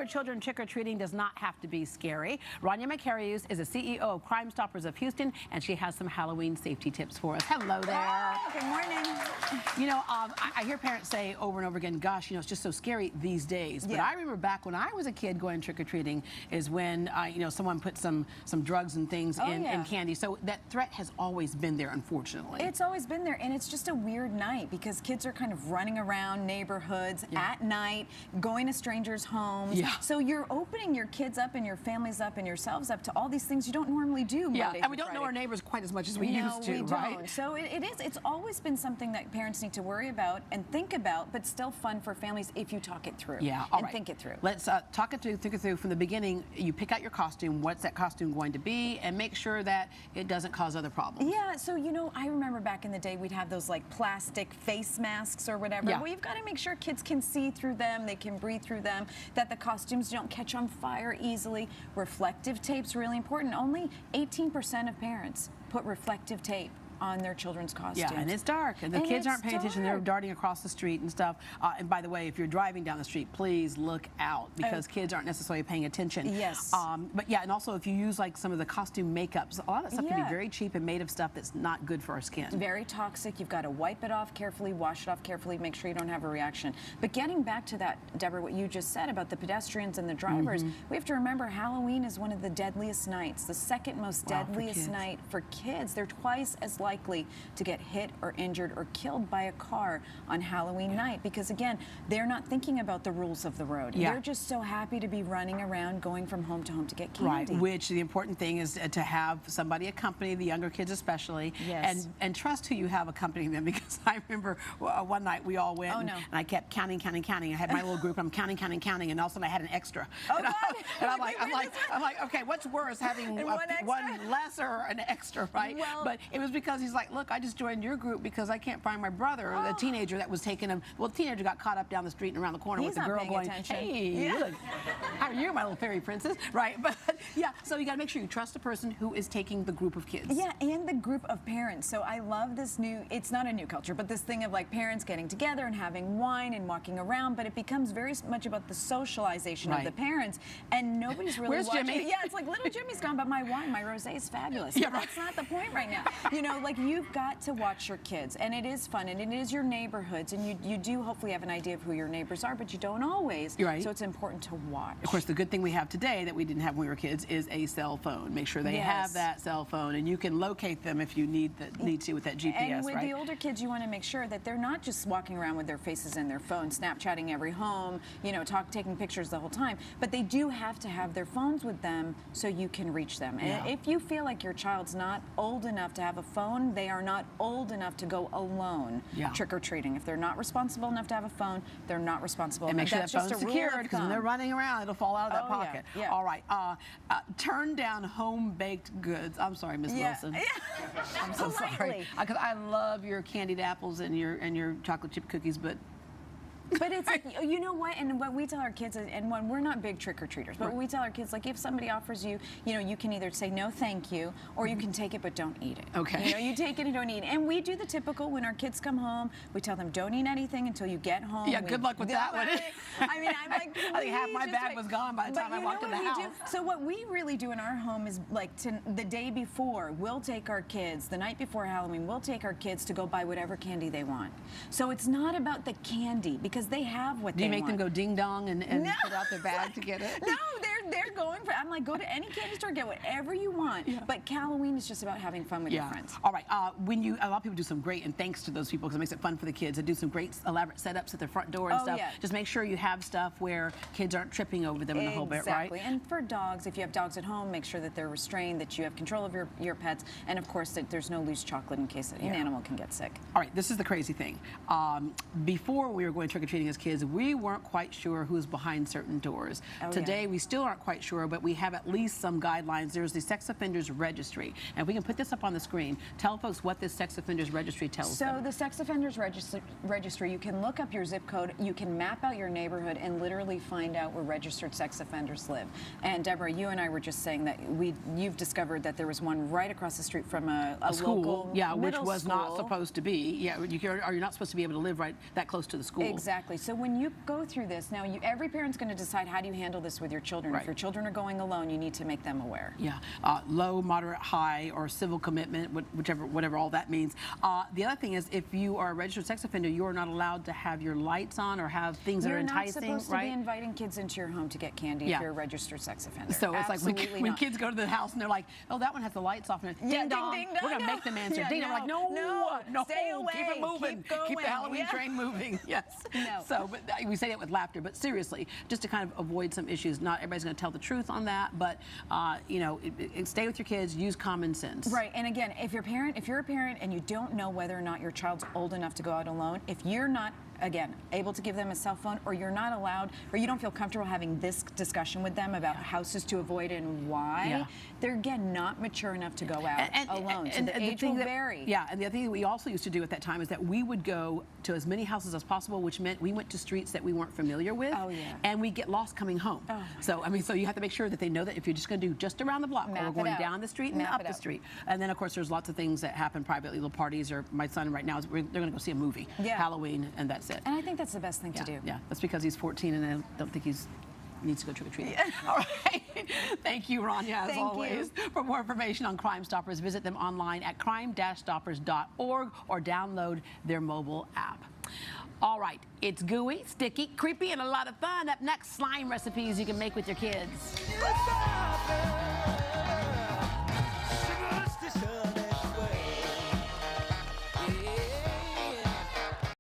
your children trick-or-treating does not have to be scary. Rania Mankarious is the CEO of Crime Stoppers of Houston, and she has some Halloween safety tips for us. Hello there. Hi, good morning. You know, I hear parents say over and over again, gosh, you know, it's just so scary these days. But I remember back when I was a kid going trick-or-treating is when, you know, someone put some drugs and things in candy. So that threat has always been there, unfortunately. It's always been there, and it's just a weird night because kids are kind of running around neighborhoods at night, going to strangers' homes. So you're opening your kids up and your families up and yourselves up to all these things you don't normally do. And we don't know our neighbors quite as much as we used to, right? So it's always been something that parents need to worry about and think about, but still fun for families if you talk it through and think it through. Let's talk it through, think it through from the beginning. You pick out your costume. What's that costume going to be? And make sure that it doesn't cause other problems. Yeah, so you know, I remember back in the day we'd have those like plastic face masks or whatever. Well, you've got to make sure kids can see through them, they can breathe through them, that the costumes don't catch on fire easily. Reflective tape's really important. Only 18% of parents put reflective tape on their children's costumes. Yeah, and it's dark, and the kids aren't paying attention. They're darting across the street and stuff. And by the way, if you're driving down the street, please look out because kids aren't necessarily paying attention. But yeah, and also if you use like some of the costume makeups, a lot of that stuff can be very cheap and made of stuff that's not good for our skin. Very toxic. You've got to wipe it off carefully, wash it off carefully, make sure you don't have a reaction. But getting back to that, Deborah, what you just said about the pedestrians and the drivers, we have to remember Halloween is one of the deadliest nights, the second most deadliest night for kids. They're twice as likely to get hit or injured or killed by a car on Halloween night because, again, they're not thinking about the rules of the road. They're just so happy to be running around, going from home to home to get candy. Which the important thing is to have somebody accompany, the younger kids especially, and trust who you have accompanying them because I remember one night we all went and I kept counting. I had my little group, I'm counting, and all of a sudden I had an extra. And I'm like, okay, what's worse, having one less or an extra, right? But it was because he's like, look, I just joined your group because I can't find my brother, the teenager that was taking him. Well, the teenager got caught up down the street and around the corner with the girl going, hey, look, how are you, my little fairy princess, right? But yeah, so you got to make sure you trust the person who is taking the group of kids. Yeah, and the group of parents. So I love this new, it's not a new culture, but this thing of like parents getting together and having wine and walking around, but it becomes very much about the socialization of the parents, and nobody's really watching. Jimmy? Yeah, it's like little Jimmy's gone, but my wine, my rosé is fabulous. Yeah, that's not the point right now. You know, like you've got to watch your kids, and it is fun, and it is your neighborhoods, and you do hopefully have an idea of who your neighbors are, but you don't always. So it's important to watch. Of course, the good thing we have today that we didn't have when we were kids is a cell phone. Make sure they have that cell phone, and you can locate them if you need to with that GPS. And with the older kids, you want to make sure that they're not just walking around with their faces in their phone, Snapchatting every home, you know, taking pictures the whole time, but they do have to have their phones with them so you can reach them. And if you feel like your child's not old enough to have a phone, they are not old enough to go alone trick-or-treating. If they're not responsible enough to have a phone, they're not responsible enough. And make sure that phone's secured because when they're running around, it'll fall out of that pocket. All right. Turn down home-baked goods. I'm sorry, Miss Wilson. I'm so sorry. Because I love your candied apples and your chocolate chip cookies, but it's like, you know what, and what we tell our kids, and when we're not big trick-or-treaters, but we tell our kids, like, if somebody offers you, you know, you can either say no thank you, or you can take it but don't eat it. You know, you take it and don't eat it. And we do the typical, when our kids come home, we tell them don't eat anything until you get home. Yeah, good luck with that one. I mean, I'm like, I think half my bag was gone by the time I walked in the house. So what we really do in our home is, like, the day before, we'll take our kids, the night before Halloween, we'll take our kids to go buy whatever candy they want. So it's not about the candy, because they have what they want. Do you make them go ding dong and put out their bag to get it? No, they're going for, I'm like, go to any candy store, get whatever you want. But Halloween is just about having fun with your friends. All right, a lot of people do some great, and thanks to those people because it makes it fun for the kids. They do some great elaborate setups at their front door and stuff. Just make sure you have stuff where kids aren't tripping over them in the whole bit, right? Exactly. And for dogs, if you have dogs at home, make sure that they're restrained, that you have control of your pets, and of course that there's no loose chocolate in case an animal can get sick. All right, this is the crazy thing. Before we were going trick-or-treating as kids, we weren't quite sure who was behind certain doors. Today, we still aren't quite sure, but we have at least some guidelines. There's the Sex Offenders Registry. And if we can put this up on the screen, tell folks what this Sex Offenders Registry tells them. So the Sex Offenders Registry, you can look up your zip code, you can map out your neighborhood and literally find out where registered sex offenders live. And Deborah, you and I were just saying that you've discovered that there was one right across the street from a school, local which was school. not supposed to be. Yeah, you're not supposed to be able to live right that close to the school. Exactly. So when you go through this, now every parent's going to decide how do you handle this with your children. Right. If your children are going alone, you need to make them aware. Yeah, low, moderate, high, or civil commitment, whatever all that means. The other thing is, if you are a registered sex offender, you are not allowed to have your lights on or have things that are enticing. You're not supposed to be inviting kids into your home to get candy if you're a registered sex offender. So it's like when kids go to the house and they're like, oh, that one has the lights off. And ding dong, ding, we're going to make them answer. Ding, I'm like, no, stay away. Keep it moving. Keep the Halloween train moving. Yes. No. So, but we say that with laughter, but seriously, just to kind of avoid some issues. Not everybody's going to tell the truth on that, but stay with your kids. Use common sense. Right. And again, if you're a parent and you don't know whether or not your child's old enough to go out alone, if you're not able to give them a cell phone, or you're not allowed, or you don't feel comfortable having this discussion with them about houses to avoid and why, they're again not mature enough to go out alone. So the age will vary. Yeah, and the other thing that we also used to do at that time is that we would go to as many houses as possible, which meant we went to streets that we weren't familiar with, and we get lost coming home. So so you have to make sure that they know that if you're just going to do just around the block, or we're going down the street and up the street. And then of course there's lots of things that happen privately, little parties, or my son right now they're going to go see a movie, Halloween, and that's it. And I think that's the best thing to do. Yeah, that's because he's 14 and I don't think he needs to go trick-or-treating. All right. Thank you, Rania, as always. For more information on Crime Stoppers, visit them online at crime-stoppers.org or download their mobile app. All right, it's gooey, sticky, creepy, and a lot of fun. Up next, slime recipes you can make with your kids.